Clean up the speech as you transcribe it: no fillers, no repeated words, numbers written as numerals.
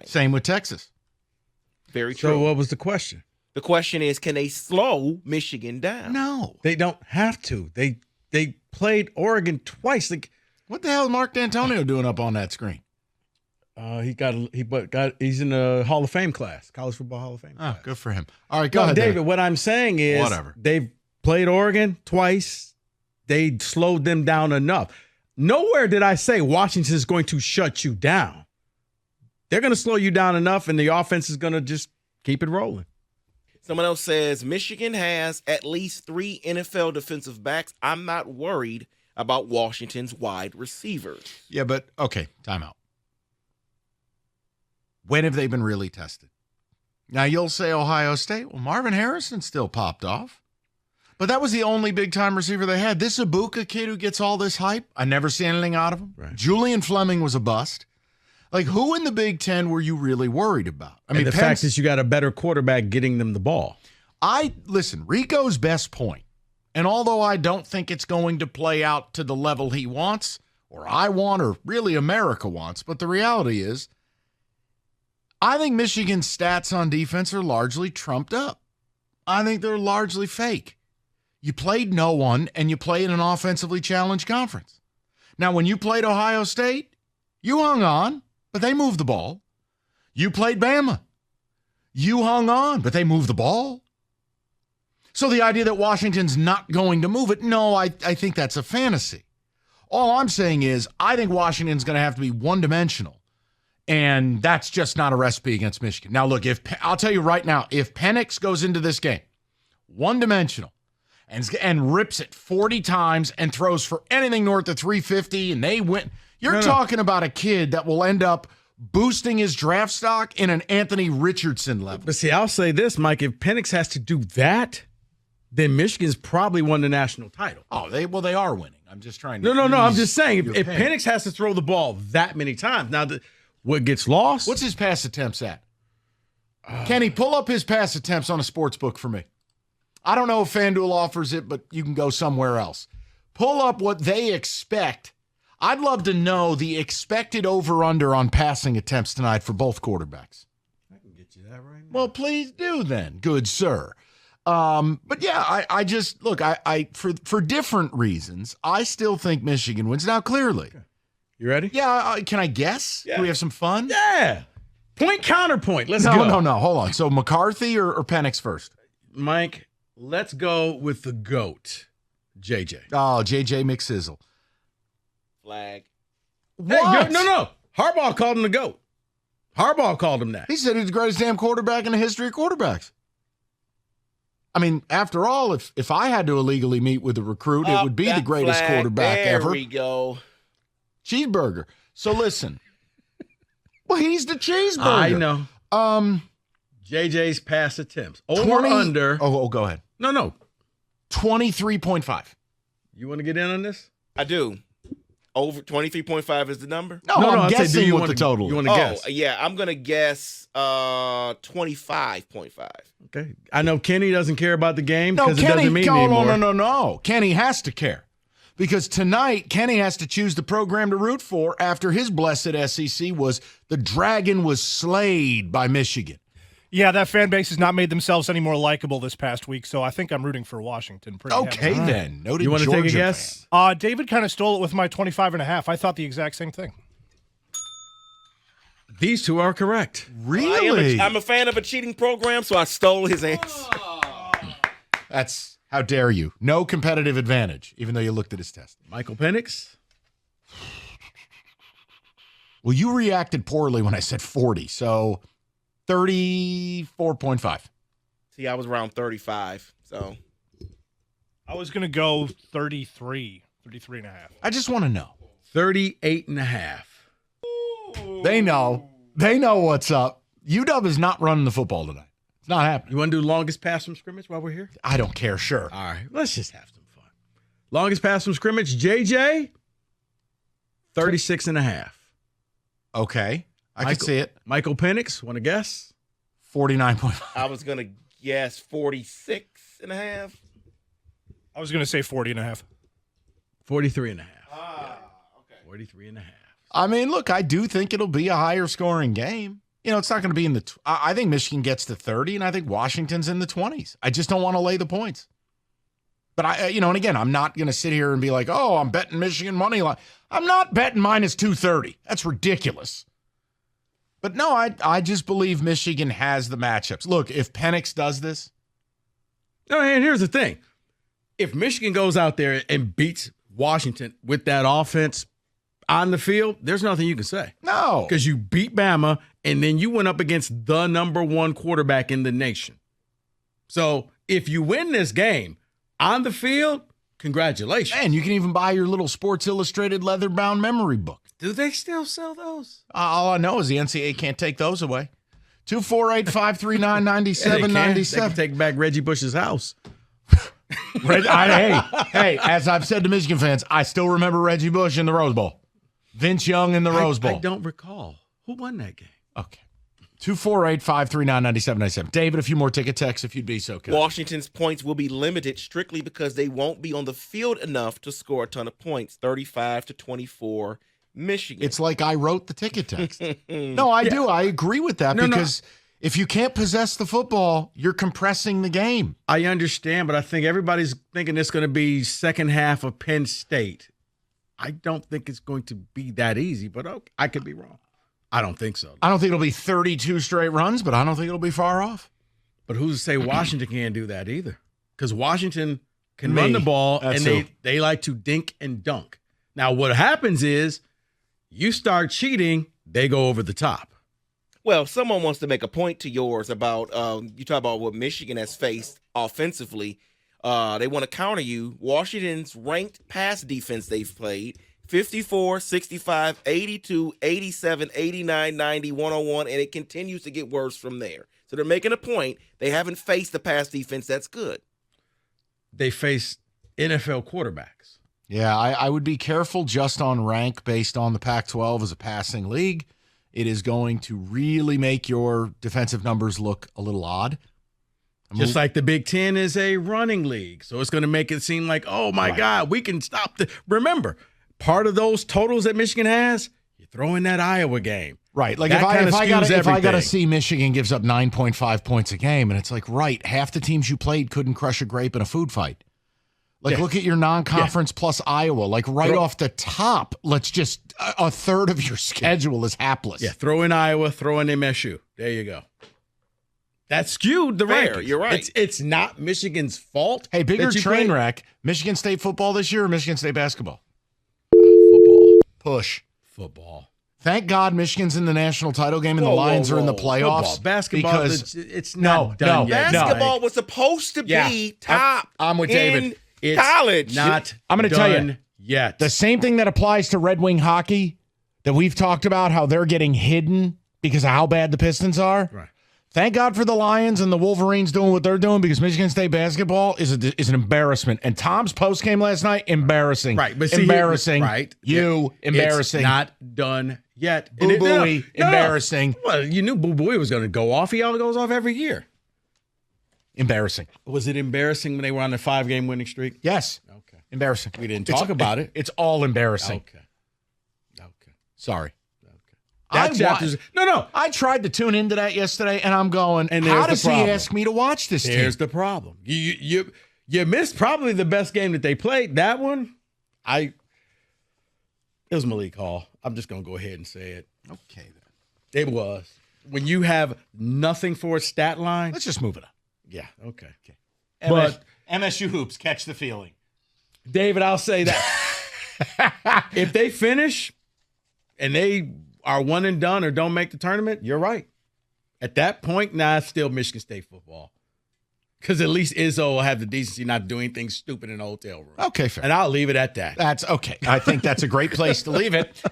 Same with Texas. Very true. So what was the question? The question is, can they slow Michigan down? No. They don't have to. They played Oregon twice. Like, What the hell is Mark D'Antonio doing up on that screen? he's in the Hall of Fame class, College Football Hall of Fame class. Oh, good for him. All right, go ahead, David. What I'm saying is, Whatever. They've played Oregon twice. They slowed them down enough. Nowhere did I say Washington is going to shut you down. They're going to slow you down enough, and the offense is going to just keep it rolling. Someone else says Michigan has at least 3 NFL defensive backs. I'm not worried about Washington's wide receivers. Yeah, but, okay, timeout. When have they been really tested? Now, you'll say Ohio State. Well, Marvin Harrison still popped off. But that was the only big-time receiver they had. This Ibuka kid who gets all this hype, I never see anything out of him. Right. Julian Fleming was a bust. Like, who in the Big Ten were you really worried about? I mean, the fact is you got a better quarterback getting them the ball. Listen, Rico's best point, and although I don't think it's going to play out to the level he wants, or I want, or really America wants, but the reality is, I think Michigan's stats on defense are largely trumped up. I think they're largely fake. You played no one, and you played an offensively challenged conference. Now, when you played Ohio State, you hung on, but they moved the ball. You played Bama. You hung on, but they moved the ball. So the idea that Washington's not going to move it, no, I think that's a fantasy. All I'm saying is I think Washington's going to have to be one-dimensional, and that's just not a recipe against Michigan. Now, look, I'll tell you right now, if Penix goes into this game one-dimensional and rips it 40 times and throws for anything north of 350 and they win, you're talking about a kid that will end up boosting his draft stock in an Anthony Richardson level. But see, I'll say this, Mike, if Penix has to do that, then Michigan's probably won the national title. Oh, they are winning. I'm just trying to. No. I'm just saying, if Penix has to throw the ball that many times, now what gets lost? What's his pass attempts at? Kenny, pull up his pass attempts on a sports book for me. I don't know if FanDuel offers it, but you can go somewhere else. Pull up what they expect. I'd love to know the expected over-under on passing attempts tonight for both quarterbacks. I can get you that right now. Well, please do then, good sir. But yeah, I just look. I for different reasons, I still think Michigan wins. Now, clearly, okay. You ready? Yeah. Can I guess? Yeah. Can we have some fun? Yeah. Point counterpoint. Let's go. No. Hold on. So McCarthy or Penix first? Mike, let's go with the GOAT, JJ. Oh, JJ McSizzle. Flag. What? Hey, no. Harbaugh called him the GOAT. Harbaugh called him that. He said he's the greatest damn quarterback in the history of quarterbacks. I mean, after all, if I had to illegally meet with a recruit, it would be the greatest quarterback ever. There we go. Cheeseburger. So listen. Well, he's the cheeseburger. I know. JJ's pass attempts. Over 20, under. Oh, go ahead. No. 23.5. You want to get in on this? I do. Over 23.5 is the number? No, I'm guessing what the total is. You want to guess? Yeah, I'm going to guess 25.5. Okay. I know Kenny doesn't care about the game No, because it Kenny, doesn't mean anymore. No. Kenny has to care. Because tonight, Kenny has to choose the program to root for after his blessed SEC was the Dragon was slayed by Michigan. Yeah, that fan base has not made themselves any more likable this past week, so I think I'm rooting for Washington. Okay, then. Noted you want to Georgia take a guess? David kind of stole it with my 25.5. I thought the exact same thing. These two are correct. Really? I'm a fan of a cheating program, so I stole his answer. That's, how dare you? No competitive advantage, even though you looked at his test. Michael Penix? Well, you reacted poorly when I said 40, so 34.5. See, I was around 35, so. I was going to go 33.5. I just want to know. 38.5. They know. They know what's up. UW is not running the football tonight. It's not happening. You want to do longest pass from scrimmage while we're here? I don't care. Sure. All right. Let's just have some fun. Longest pass from scrimmage, JJ, 36.5. Okay. I can see it. Michael Penix, want to guess? 49.5. I was going to guess 46.5. I was going to say 40.5. 43.5. Okay. 43.5. I mean, look, I do think it'll be a higher scoring game. It's not going to be in the I think Michigan gets to 30, and I think Washington's in the 20s. I just don't want to lay the points. But and again, I'm not going to sit here and be like, oh, I'm betting Michigan money line. I'm not betting minus 230. That's ridiculous. But no, I just believe Michigan has the matchups. Look, if Penix does this. No, and here's the thing. If Michigan goes out there and beats Washington with that offense on the field, there's nothing you can say. No. Because you beat Bama, and then you went up against the number one quarterback in the nation. So if you win this game on the field, congratulations. And you can even buy your little Sports Illustrated leather-bound memory book. Do they still sell those? All I know is the NCAA can't take those away. 248-539-9797. They can take back Reggie Bush's house. Hey, as I've said to Michigan fans, I still remember Reggie Bush in the Rose Bowl. Vince Young in the Rose Bowl. I don't recall. Who won that game? Okay. 248-539-9797. David, a few more ticket texts if you'd be so kind. Washington's points will be limited strictly because they won't be on the field enough to score a ton of points. 35-24, Michigan. It's like I wrote the ticket text. No, I do. I agree with that because if you can't possess the football, you're compressing the game. I understand, but I think everybody's thinking it's going to be second half of Penn State. I don't think it's going to be that easy, but okay, I could be wrong. I don't think so. I don't think it'll be 32 straight runs, but I don't think it'll be far off. But who's to say Washington can't do that either? Because Washington can run the ball, and they like to dink and dunk. Now, what happens is you start cheating, they go over the top. Well, someone wants to make a point to yours about you talk about what Michigan has faced offensively. They want to counter you. Washington's ranked pass defense they've played, 54, 65, 82, 87, 89, 90, 101, and it continues to get worse from there. So they're making a point. They haven't faced the pass defense that's good. They face NFL quarterbacks. Yeah, I would be careful just on rank based on the Pac-12 as a passing league. It is going to really make your defensive numbers look a little odd. Just like the Big Ten is a running league. So it's going to make it seem like, oh, my God, we can stop the – remember, part of those totals that Michigan has, you throw in that Iowa game. Right. Like that if I got to see Michigan gives up 9.5 points a game, and it's like, right, half the teams you played couldn't crush a grape in a food fight. Like, look at your non-conference plus Iowa. Like, off the top, let's just a third of your schedule is hapless. Yeah, throw in Iowa, throw in MSU. There you go. That skewed the rankings. You're right. It's not Michigan's fault. Hey, bigger train wreck, Michigan State football this year or Michigan State basketball? Football. Push. Football. Thank God Michigan's in the national title game and the Lions are in the playoffs. Football. Basketball, because it's not done yet. Basketball was supposed to be top. I'm with David. It's college. Not I'm going to tell you yet. The same thing that applies to Red Wing hockey that we've talked about, how they're getting hidden because of how bad the Pistons are. Right. Thank God for the Lions and the Wolverines doing what they're doing because Michigan State basketball is an embarrassment. And Tom's post game last night, embarrassing. Right. But see, embarrassing. Right. Embarrassing. It's not done yet. Boo-booey, embarrassing. Well, you knew Boo-booey was going to go off. He always goes off every year. Embarrassing. Was it embarrassing when they were on the 5-game winning streak? Yes. Okay. Embarrassing. We didn't talk about it. It's all embarrassing. Okay. Sorry. No. I tried to tune into that yesterday, and I'm going, and how does he ask me to watch this team? Here's the problem. You missed probably the best game that they played. That one, it was Malik Hall. I'm just going to go ahead and say it. Okay, then. It was. When you have nothing for a stat line. Let's just move it up. Yeah, okay. But MSU hoops, catch the feeling. David, I'll say that. If they finish and they are one and done or don't make the tournament, you're right. At that point, it's still Michigan State football. Because at least Izzo will have the decency not to do anything stupid in a hotel room. Okay, fair. And I'll leave it at that. That's okay. I think that's a great place to leave it.